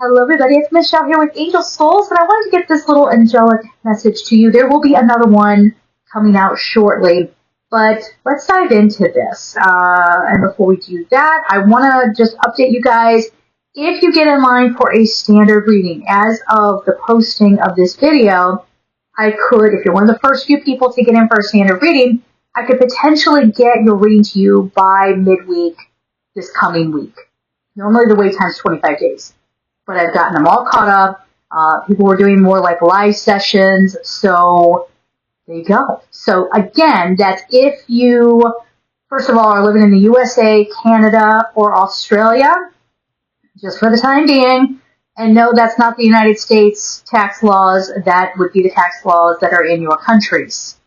Hello, everybody. It's Michelle here with Angel Souls, and I wanted to get this little angelic message to you. There will be another one coming out shortly, but let's dive into this. And before we do that, I want to just update you guys. If you get in line for a standard reading, as of the posting of this video, I could, if you're one of the first few people to get in for a standard reading, I could potentially get your reading to you by midweek this coming week. Normally the wait time is 25 days. But I've gotten them all caught up. People were doing more like live sessions, so there you go. So again, that's if you, first of all, are living in the USA, Canada, or Australia, just for the time being, and no, that's not the United States tax laws. That would be the tax laws that are in your countries,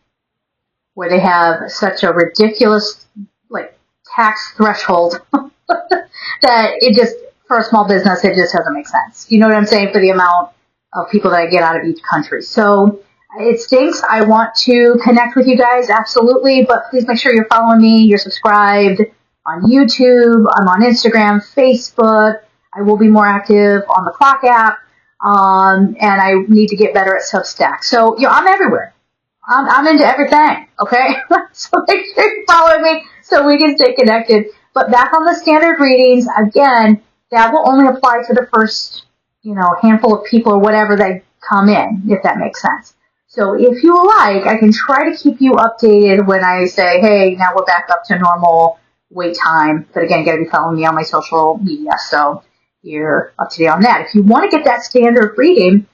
where they have such a ridiculous, like, tax threshold that it just, for a small business, it just doesn't make sense. You know what I'm saying? For the amount of people that I get out of each country. So it stinks. I want to connect with you guys, absolutely, but please make sure you're following me, you're subscribed on YouTube, I'm on Instagram, Facebook. I will be more active on the Clock app, and I need to get better at Substack. So, I'm everywhere. I'm into everything, okay? So make sure you follow me so we can stay connected. But back on the standard readings, again, that will only apply to the first, handful of people or whatever that come in, if that makes sense. So if you like, I can try to keep you updated when I say, hey, now we're back up to normal wait time. But again, you got to be following me on my social media, so you're up to date on that. If you want to get that standard reading,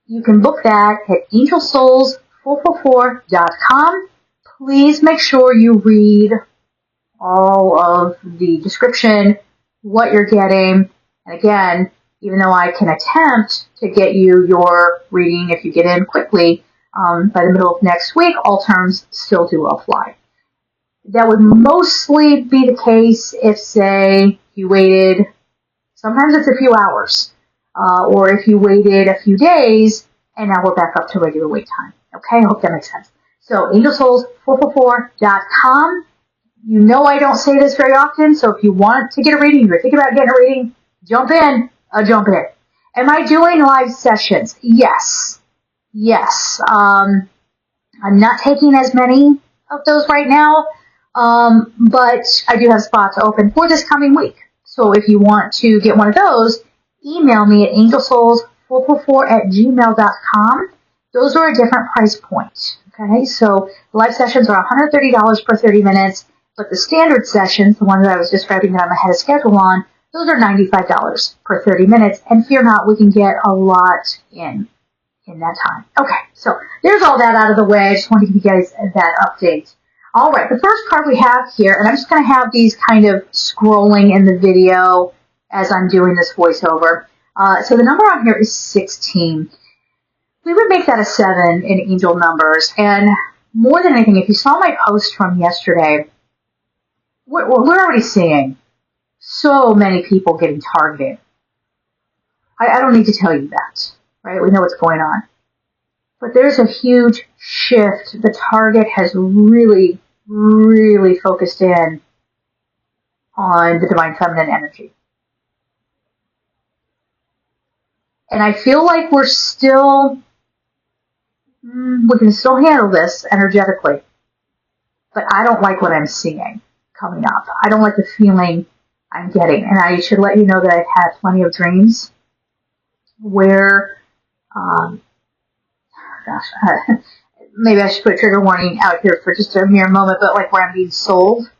you can book that at angelsouls444.com. Please make sure you read all of the description, what you're getting. And again, even though I can attempt to get you your reading if you get in quickly by the middle of next week, all terms still do apply. That would mostly be the case if, say, you waited, sometimes it's a few hours, or if you waited a few days and now we're back up to regular wait time. Okay, I hope that makes sense. So angelsouls444.com. You know I don't say this very often, so if you want to get a reading, you're thinking about getting a reading, jump in. Jump in. Am I doing live sessions? Yes. I'm not taking as many of those right now, but I do have spots open for this coming week. So if you want to get one of those, email me at angelsouls444@gmail.com. Those are a different price point. Okay, so live sessions are $130 per 30 minutes. But the standard sessions, the ones that I was describing that I'm ahead of schedule on, those are $95 per 30 minutes. And fear not, we can get a lot in that time. Okay, so there's all that out of the way. I just wanted to give you guys that update. All right, the first card we have here, and I'm just going to have these kind of scrolling in the video as I'm doing this voiceover. So the number on here is 16. We would make that a 7 in angel numbers. And more than anything, if you saw my post from yesterday, we're already seeing so many people getting targeted. I don't need to tell you that, right? We know what's going on. But there's a huge shift. The target has really, really focused in on the divine feminine energy. And I feel like we can still handle this energetically. But I don't like what I'm seeing coming up. I don't like the feeling I'm getting. And I should let you know that I've had plenty of dreams where, maybe I should put a trigger warning out here for just a mere moment, but like where I'm being sold,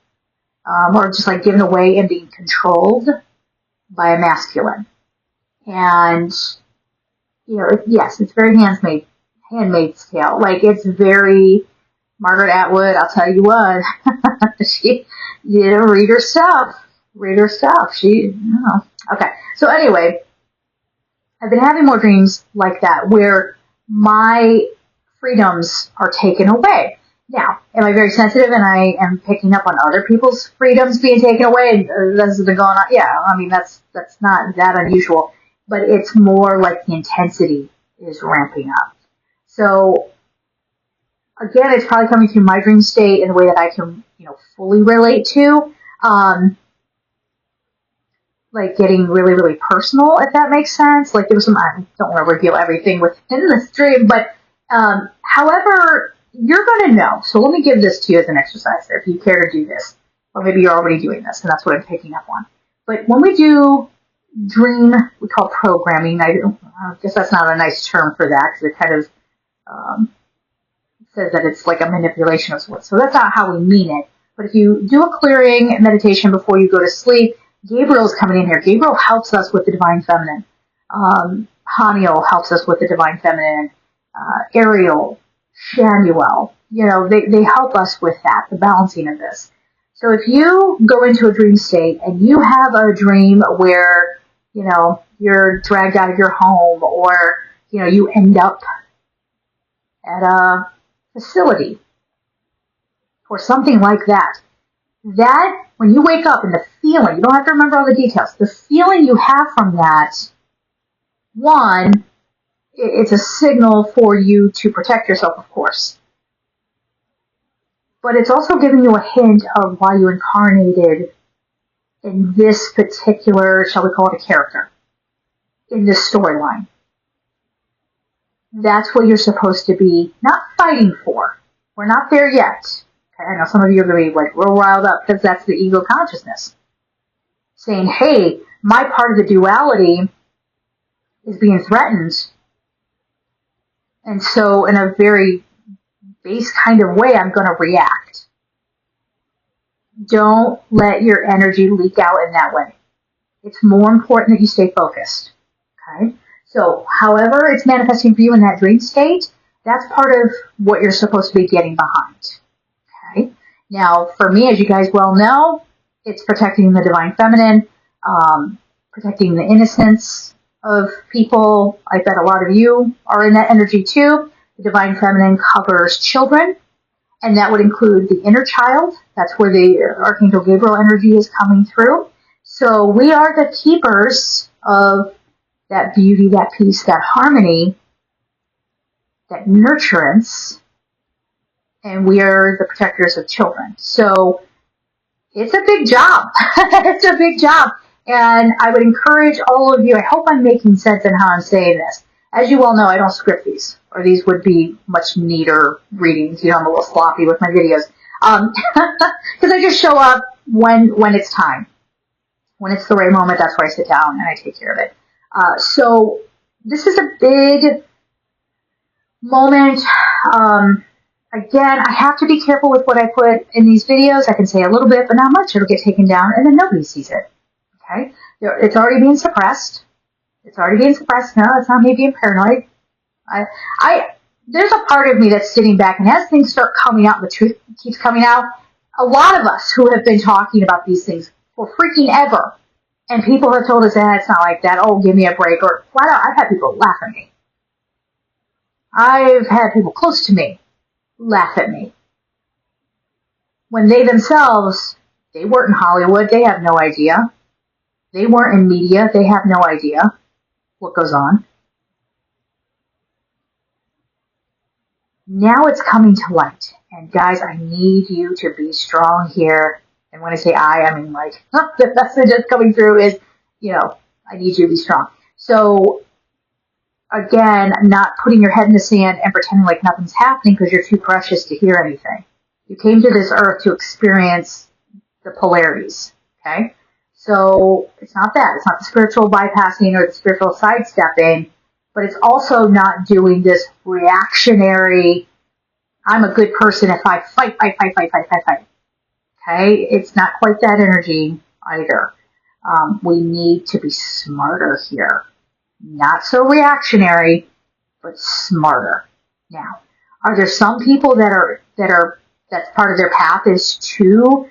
or just like given away and being controlled by a masculine. And, yes, it's very Handmaid's Tale. Like, it's very Margaret Atwood, I'll tell you what. She, read her stuff. Okay. So anyway, I've been having more dreams like that where my freedoms are taken away. Now, am I very sensitive and I am picking up on other people's freedoms being taken away? This has been going on. Yeah, I mean, that's not that unusual, but it's more like the intensity is ramping up. So again, it's probably coming through my dream state in a way that I can, fully relate to. like getting really, really personal, if that makes sense. Like there was some, I don't want to reveal everything within this dream, but however, you're going to know. So let me give this to you as an exercise if you care to do this. Or maybe you're already doing this, and that's what I'm picking up on. But when we do dream, we call programming. I guess that's not a nice term for that because it kind of says that it's like a manipulation of sorts. So that's not how we mean it. But if you do a clearing meditation before you go to sleep, Gabriel's coming in here. Gabriel helps us with the divine feminine. Haniel helps us with the divine feminine. Ariel, Shamuel, they help us with that, the balancing of this. So if you go into a dream state and you have a dream where, you're dragged out of your home or, you end up at a facility or something like that, that when you wake up and the feeling, you don't have to remember all the details, the feeling you have from that, one, it's a signal for you to protect yourself, of course. But it's also giving you a hint of why you incarnated in this particular, shall we call it a character, in this storyline. That's what you're supposed to be not fighting for. We're not there yet. Okay, I know some of you are going to be like real riled up because that's the ego consciousness. Saying, hey, my part of the duality is being threatened. And so in a very base kind of way, I'm going to react. Don't let your energy leak out in that way. It's more important that you stay focused. Okay? So however it's manifesting for you in that dream state, that's part of what you're supposed to be getting behind. Okay? Now, for me, as you guys well know, it's protecting the divine feminine, protecting the innocence of people. I bet a lot of you are in that energy too. The divine feminine covers children, and that would include the inner child. That's where the Archangel Gabriel energy is coming through. So we are the keepers of that beauty, that peace, that harmony, that nurturance, and we are the protectors of children. So it's a big job. It's a big job. And I would encourage all of you, I hope I'm making sense in how I'm saying this. As you all know, I don't script these, or these would be much neater readings. I'm a little sloppy with my videos. Because I just show up when it's time. When it's the right moment, that's where I sit down and I take care of it. So this is a big moment. Again, I have to be careful with what I put in these videos. I can say a little bit, but not much. It'll get taken down, and then nobody sees it. Okay? It's already being suppressed. It's already being suppressed. No, it's not me being paranoid. There's a part of me that's sitting back, and as things start coming out, the truth keeps coming out, a lot of us who have been talking about these things for freaking ever, and people have told us, it's not like that, oh, give me a break, or flat out, I've had people laugh at me. I've had people close to me laugh at me. When they themselves, they weren't in Hollywood, they have no idea. They weren't in media, they have no idea what goes on. Now it's coming to light. And guys, I need you to be strong here. And when I say I mean like, the message that's coming through is, I need you to be strong. So, again, not putting your head in the sand and pretending like nothing's happening because you're too precious to hear anything. You came to this earth to experience the polarities, okay? So it's not that. It's not the spiritual bypassing or the spiritual sidestepping, but it's also not doing this reactionary, I'm a good person if I fight. Okay? It's not quite that energy either. We need to be smarter here. Not so reactionary, but smarter. Now, are there some people that's part of their path is to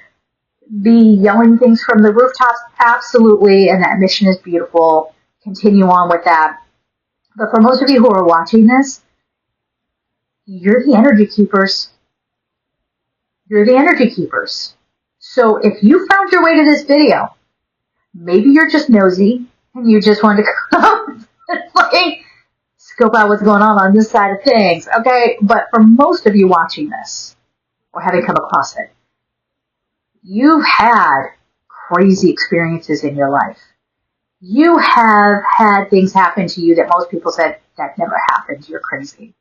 be yelling things from the rooftops? Absolutely, and that mission is beautiful. Continue on with that. But for most of you who are watching this, you're the energy keepers. You're the energy keepers. So if you found your way to this video, maybe you're just nosy and you just wanted to come and fucking scope out what's going on this side of things, okay? But for most of you watching this, or having come across it, you've had crazy experiences in your life. You have had things happen to you that most people said, that never happened, you're crazy.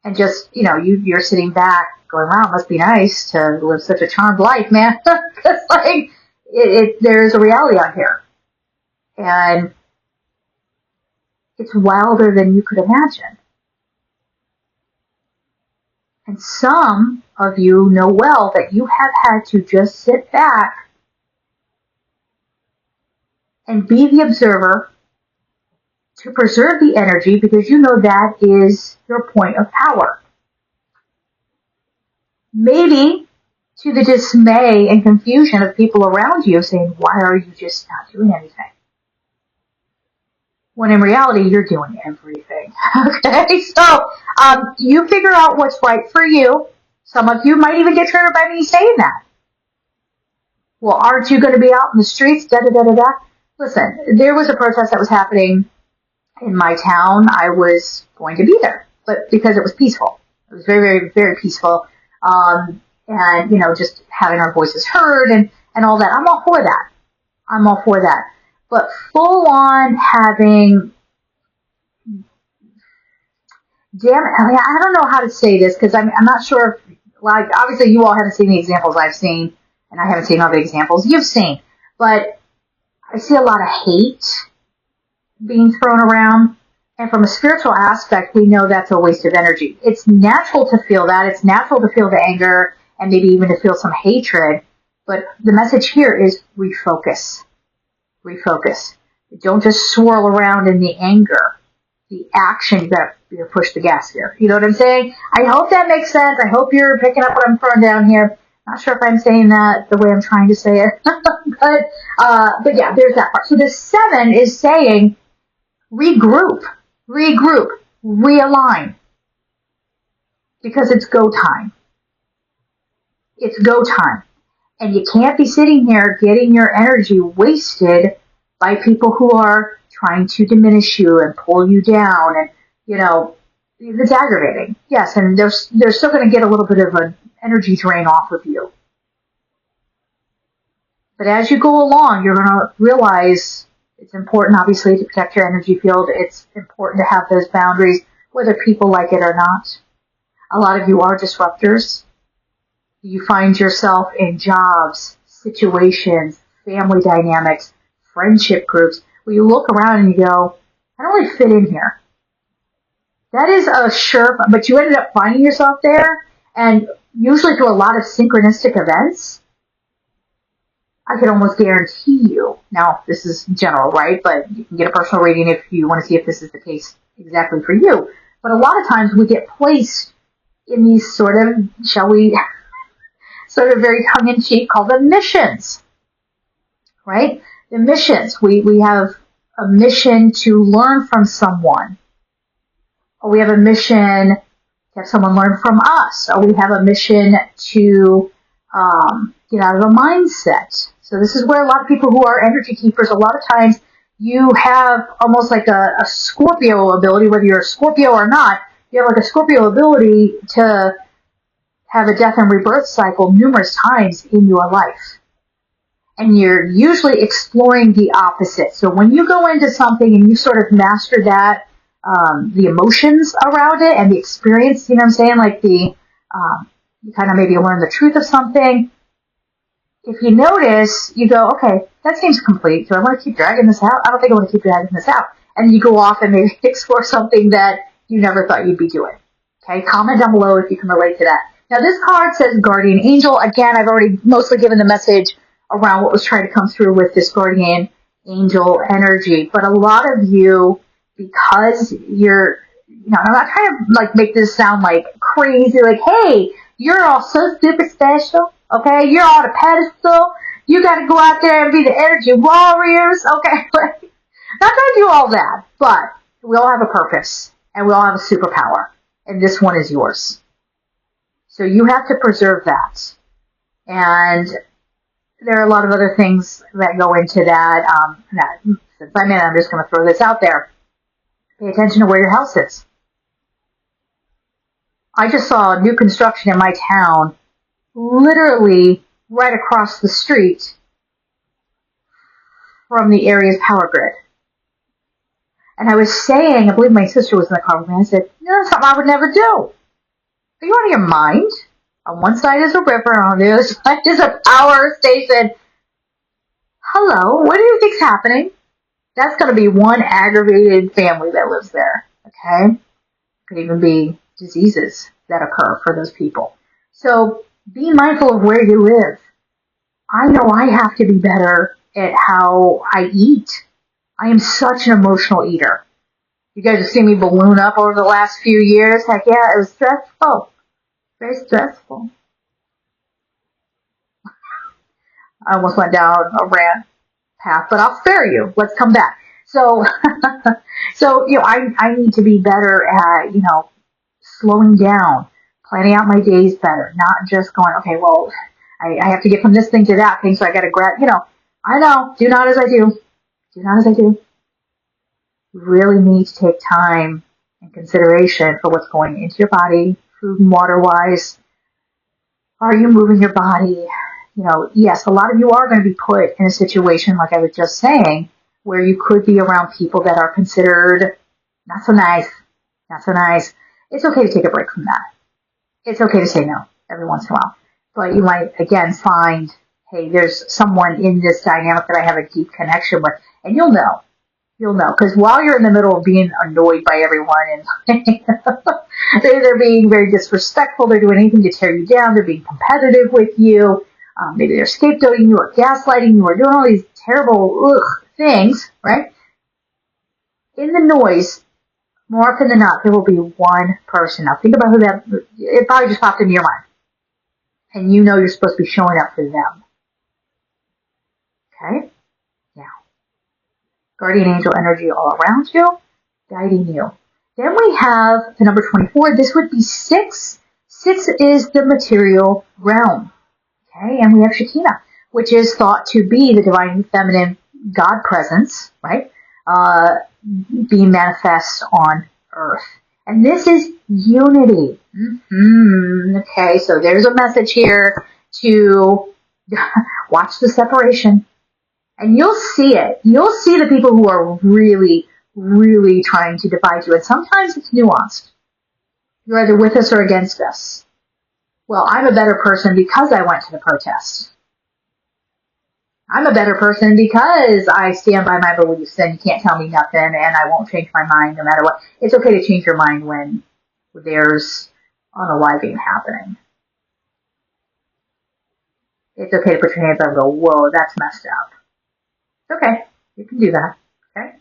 And just, you're sitting back going, wow, it must be nice to live such a charmed life, man. Because, there's a reality out here. And it's wilder than you could imagine. And some of you know well that you have had to just sit back and be the observer to preserve the energy, because you know that is your point of power. Maybe to the dismay and confusion of people around you saying, why are you just not doing anything? When in reality, you're doing everything. Okay, so you figure out what's right for you. Some of you might even get triggered by me saying that. Well, aren't you going to be out in the streets? Da da da da da. Listen, there was a protest that was happening in my town. I was going to be there, but because it was peaceful, it was very, very, very peaceful. And just having our voices heard and all that. I'm all for that. But full on having, damn it, I don't know how to say this, because I'm not sure if, obviously you all haven't seen the examples I've seen, and I haven't seen all the examples you've seen, but I see a lot of hate being thrown around, and from a spiritual aspect, we know that's a waste of energy. It's natural to feel that. It's natural to feel the anger, and maybe even to feel some hatred, but the message here is refocus. Refocus. Don't just swirl around in the anger. The action, you gotta push the gas here. You know what I'm saying? I hope that makes sense. I hope you're picking up what I'm throwing down here. Not sure if I'm saying that the way I'm trying to say it. but yeah, there's that part. So the 7 is saying regroup, realign. Because it's go time. It's go time. And you can't be sitting here getting your energy wasted by people who are trying to diminish you and pull you down. And, it's aggravating. Yes, and they're still going to get a little bit of an energy drain off of you. But as you go along, you're going to realize it's important, obviously, to protect your energy field. It's important to have those boundaries, whether people like it or not. A lot of you are disruptors. You find yourself in jobs, situations, family dynamics, friendship groups, where you look around and you go, I don't really fit in here. That is a sure, but you ended up finding yourself there, and usually through a lot of synchronistic events. I could almost guarantee you, now this is general, right, but you can get a personal reading if you want to see if this is the case exactly for you. But a lot of times we get placed in these sort of, shall we, sort of very tongue-in-cheek, called the missions, right? The missions. We have a mission to learn from someone, or we have a mission to have someone learn from us, or we have a mission to get out of a mindset. So this is where a lot of people who are energy keepers, a lot of times you have almost like a Scorpio ability, whether you're a Scorpio or not, you have like a Scorpio ability to have a death and rebirth cycle numerous times in your life. And you're usually exploring the opposite. So when you go into something and you sort of master that, the emotions around it and the experience, you know what I'm saying? Like you kind of maybe learn the truth of something. If you notice, you go, okay, that seems complete. Do I want to keep dragging this out? I don't think I want to keep dragging this out. And you go off and maybe explore something that you never thought you'd be doing. Okay, comment down below if you can relate to that. Now this card says Guardian Angel. Again, I've already mostly given the message around what was trying to come through with this Guardian Angel energy. But a lot of you, because you're, I'm not trying to like make this sound like crazy, like, hey, you're all so super special, okay? You're on a pedestal. You got to go out there and be the energy warriors, okay? Not trying to do all that, but we all have a purpose and we all have a superpower, and this one is yours. So you have to preserve that. And there are a lot of other things that go into that. Since I'm in, I'm just going to throw this out there. Pay attention to where your house is. I just saw new construction in my town, literally right across the street from the area's power grid. And I was saying, I believe my sister was in the car with me, I said, that's something I would never do. Are you out of your mind? On one side is a river, on the other side is a power station. Hello, what do you think's happening? That's going to be one aggravated family that lives there, okay? Could even be diseases that occur for those people. So be mindful of where you live. I know I have to be better at how I eat. I am such an emotional eater. You guys have seen me balloon up over the last few years. Heck yeah, it was stressful. Very stressful. I almost went down a rant path, but I'll spare you. Let's come back. So, I need to be better at, slowing down, planning out my days better, not just going, okay, well, I have to get from this thing to that thing, so I got to grab, I know, do not as I do. Do not as I do. You really need to take time and consideration for what's going into your body, food and water-wise. Are you moving your body? Yes, a lot of you are going to be put in a situation, like I was just saying, where you could be around people that are considered not so nice. It's okay to take a break from that. It's okay to say no every once in a while. But you might, again, find, hey, there's someone in this dynamic that I have a deep connection with. And you'll know. Because while you're in the middle of being annoyed by everyone and they're being very disrespectful, they're doing anything to tear you down, they're being competitive with you, maybe they're scapegoating you or gaslighting you or doing all these terrible things, right? In the noise, more often than not, there will be one person. Now think about who it probably just popped into your mind. And you're supposed to be showing up for them. Okay? Now, guardian angel energy all around you, guiding you. Then we have the number 24. This would be 6. 6 is the material realm. Okay? And we have Shekinah, which is thought to be the divine feminine God presence, right? Being manifest on earth. And this is unity. Okay, so there's a message here to watch the separation. And you'll see it. You'll see the people who are really, really trying to divide you. And sometimes it's nuanced. You're either with us or against us. Well, I'm a better person because I went to the protest. I'm a better person because I stand by my beliefs and you can't tell me nothing and I won't change my mind no matter what. It's okay to change your mind when there's unaliving happening. It's okay to put your hands up and go, whoa, that's messed up. It's okay. You can do that. Okay?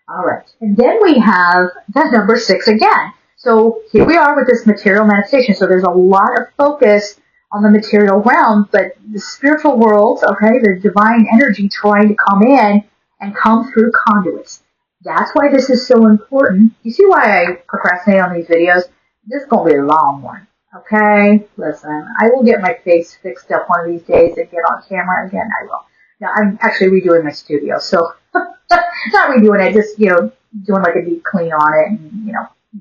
All right. And then we have the number 6 again. So here we are with this material manifestation. So there's a lot of focus on the material realm, but the spiritual world, okay, the divine energy trying to come in and come through conduits. That's why this is so important. You see why I procrastinate on these videos? This is going to be a long one, okay? Listen, I will get my face fixed up one of these days and get on camera again. I will. Now, I'm actually redoing my studio, so not redoing it, just, doing like a deep clean on it and,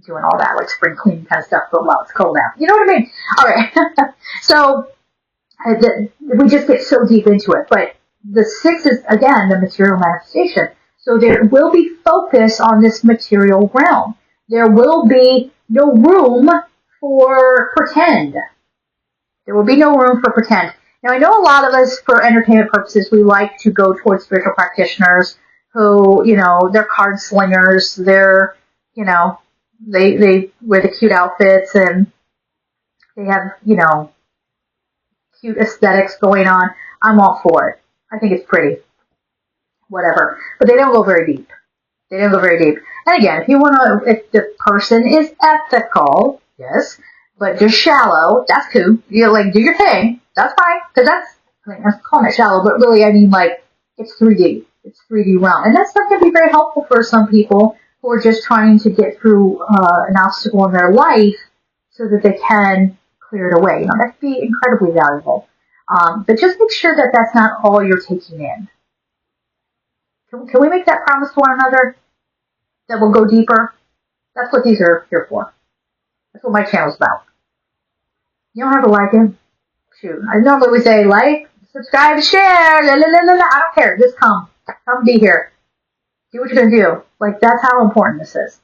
doing all that, like spring cleaning kind of stuff, but while it's cold out. You know what I mean? All right. So we just get so deep into it. But the 6 is, again, the material manifestation. So there will be focus on this material realm. There will be no room for pretend. There will be no room for pretend. Now, I know a lot of us, for entertainment purposes, we like to go towards spiritual practitioners who, they're card slingers, they're, they wear the cute outfits and they have, cute aesthetics going on. I'm all for it. I think it's pretty. Whatever. But they don't go very deep. And again, if the person is ethical, yes, but just shallow, that's cool. Do your thing. That's fine. Because I'm calling it shallow, but really, it's 3D. It's 3D realm. And that's not going to be very helpful for some people who are just trying to get through an obstacle in their life so that they can clear it away. That could be incredibly valuable. But just make sure that that's not all you're taking in. Can we make that promise to one another? That we'll go deeper? That's what these are here for. That's what my channel's about. You don't have to like it. Shoot. I normally say like, subscribe, share, I don't care. Just come. Come be here. Do what you're going to do. Like, that's how important this is.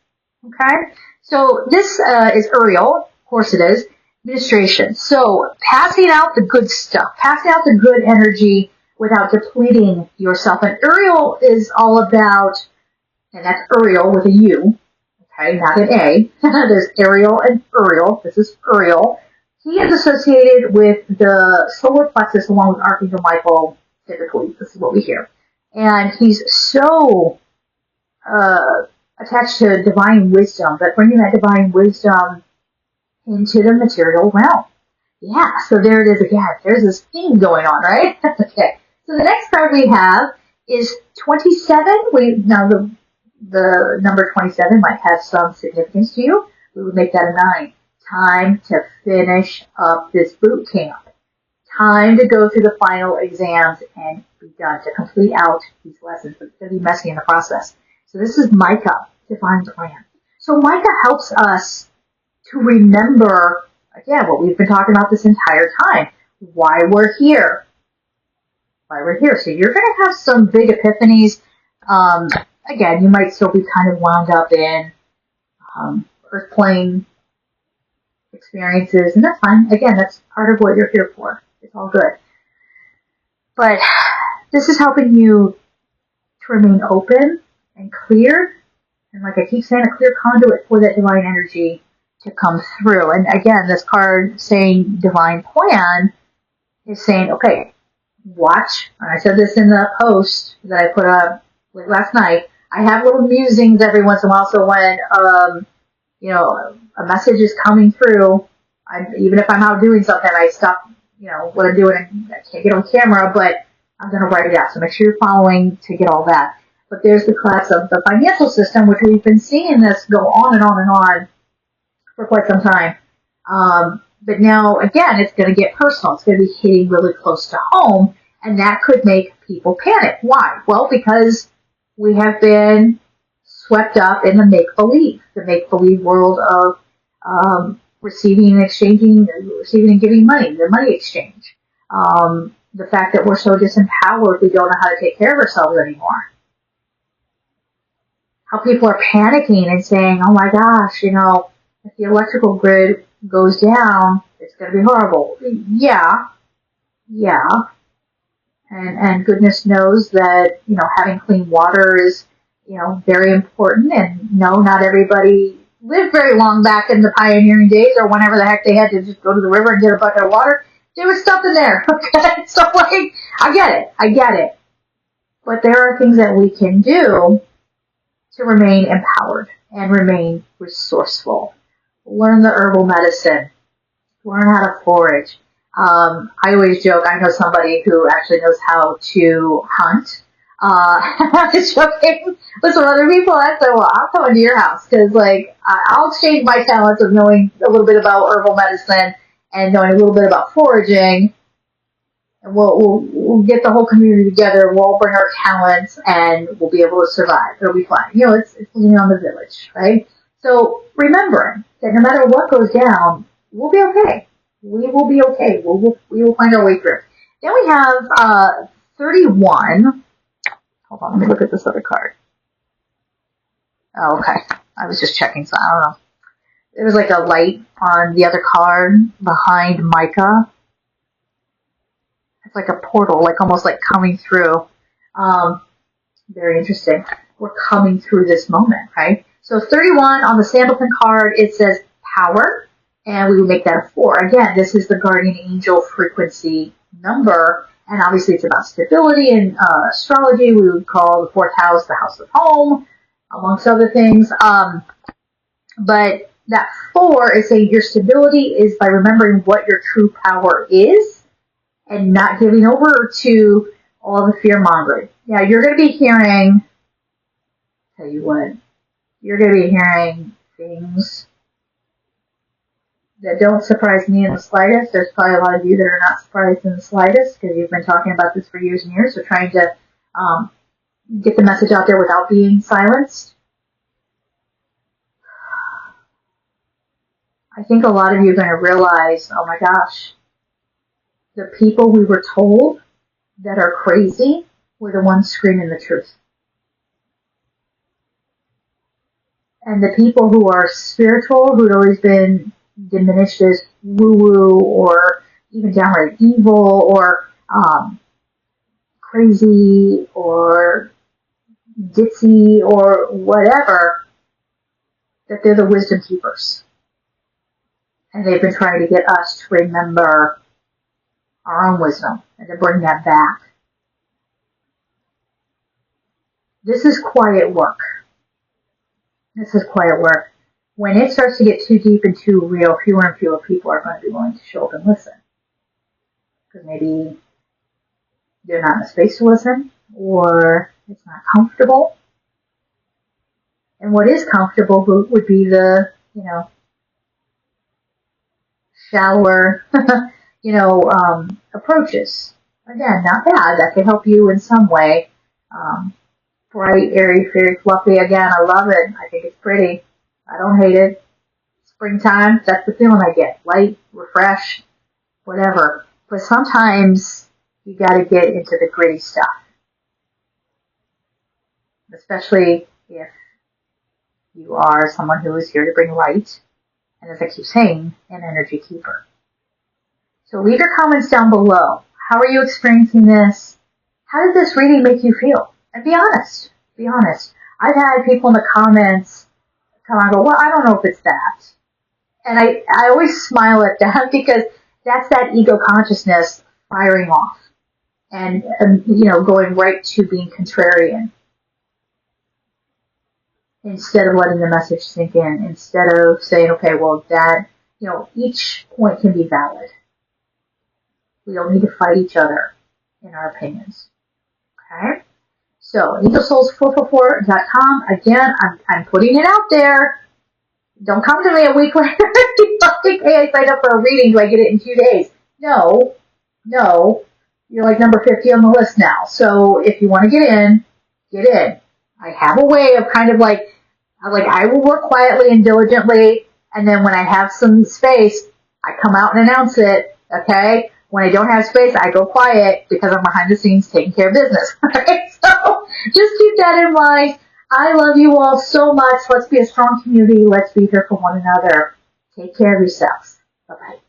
Okay? So this is Uriel. Of course it is. Administration. So passing out the good stuff. Passing out the good energy without depleting yourself. And Uriel is all about, and that's Uriel with a U. Okay, not an A. There's Ariel and Uriel. This is Uriel. He is associated with the solar plexus along with Archangel Michael, typically. This is what we hear. And he's so attached to divine wisdom, but bringing that divine wisdom into the material realm. Yeah, so there it is again. There's this theme going on, right? Okay. So the next card we have is 27. Now the number 27 might have some significance to you. We would make that a 9. Time to finish up this boot camp. Time to go through the final exams and be done, to complete out these lessons. But it's going to be messy in the process. So this is Micah, Divine Plan. So Micah helps us to remember, again, what we've been talking about this entire time. Why we're here. Why we're here. So you're going to have some big epiphanies. Again, you might still be kind of wound up in earth plane experiences, and that's fine. Again, that's part of what you're here for. It's all good. But this is helping you to remain open and clear, and like I keep saying, a clear conduit for that divine energy to come through. And again, this card saying divine plan is saying, okay, watch. And I said this in the post that I put up last night. I have little musings every once in a while, so when a message is coming through, even if I'm out doing something, I stop, what I'm doing, and I can't get on camera, but I'm going to write it out. So make sure you're following to get all that. But there's the class of the financial system, which we've been seeing this go on and on and on for quite some time. But now, again, it's going to get personal. It's going to be hitting really close to home, and that could make people panic. Why? Well, because we have been swept up in the make-believe world of receiving and exchanging, receiving and giving money, the money exchange. The fact that we're so disempowered, we don't know how to take care of ourselves anymore. How people are panicking and saying, oh my gosh, if the electrical grid goes down, it's going to be horrible. Yeah. And goodness knows that, having clean water is, very important. And no, not everybody lived very long back in the pioneering days or whenever the heck they had to just go to the river and get a bucket of water. There was stuff in there, okay? So, I get it. But there are things that we can do to remain empowered and remain resourceful. Learn the herbal medicine. Learn how to forage. I always joke, I know somebody who actually knows how to hunt. I'm just joking with some other people. I said, well, I'll come into your house because, I'll exchange my talents of knowing a little bit about herbal medicine and knowing a little bit about foraging. And we'll get the whole community together. We'll all bring our talents and we'll be able to survive. It'll be fine. It's leaning on the village, right? So remembering that no matter what goes down, we'll be okay. We will be okay. We will find our way through. Then we have 31. Hold on, let me look at this other card. Oh, okay. I was just checking, so I don't know. There was like a light on the other card behind Micah. It's like a portal, almost like coming through. Very interesting. We're coming through this moment, right? So 31 on the Sandalphon card, it says power, and we would make that a 4. Again, this is the guardian angel frequency number, and obviously it's about stability. And astrology, we would call the 4th house the house of home, amongst other things. But that 4 is saying your stability is by remembering what your true power is and not giving over to all the fear mongering. Now, you're going to be hearing, tell you what, you're going to be hearing things that don't surprise me in the slightest. There's probably a lot of you that are not surprised in the slightest because you've been talking about this for years and years. So trying to get the message out there without being silenced. I think a lot of you are going to realize, oh my gosh, the people we were told that are crazy we're the ones screaming the truth. And the people who are spiritual, who'd always been diminished as woo-woo or even downright evil or crazy or ditzy or whatever, that they're the wisdom keepers. And they've been trying to get us to remember our own wisdom and to bring that back. This is quiet work. This is quiet work. When it starts to get too deep and too real, fewer and fewer people are going to be willing to show up and listen. Because maybe they're not in a space to listen, or it's not comfortable. And what is comfortable would be the, shallower, approaches. Again, not bad. That can help you in some way. Bright, airy, fairy, fluffy. Again, I love it. I think it's pretty. I don't hate it. Springtime, that's the feeling I get. Light, refresh, whatever. But sometimes you got to get into the gritty stuff. Especially if you are someone who is here to bring light. And as I keep saying, an energy keeper. So leave your comments down below. How are you experiencing this? How did this reading make you feel? And be honest. Be honest. I've had people in the comments come on and go, well, I don't know if it's that. And I always smile at that because that's that ego consciousness firing off and going right to being contrarian. Instead of letting the message sink in, instead of saying, okay, well, that, each point can be valid. We don't need to fight each other in our opinions. Okay? So, angelsouls444.com. Again, I'm putting it out there. Don't come to me a week later and be like, hey, I signed up for a reading. Do I get it in 2 days? No. You're like number 50 on the list now. So, if you want to get in, get in. I have a way of kind of like I will work quietly and diligently, and then when I have some space, I come out and announce it, okay? When I don't have space, I go quiet because I'm behind the scenes taking care of business, right? So just keep that in mind. I love you all so much. Let's be a strong community. Let's be here for one another. Take care of yourselves. Bye-bye.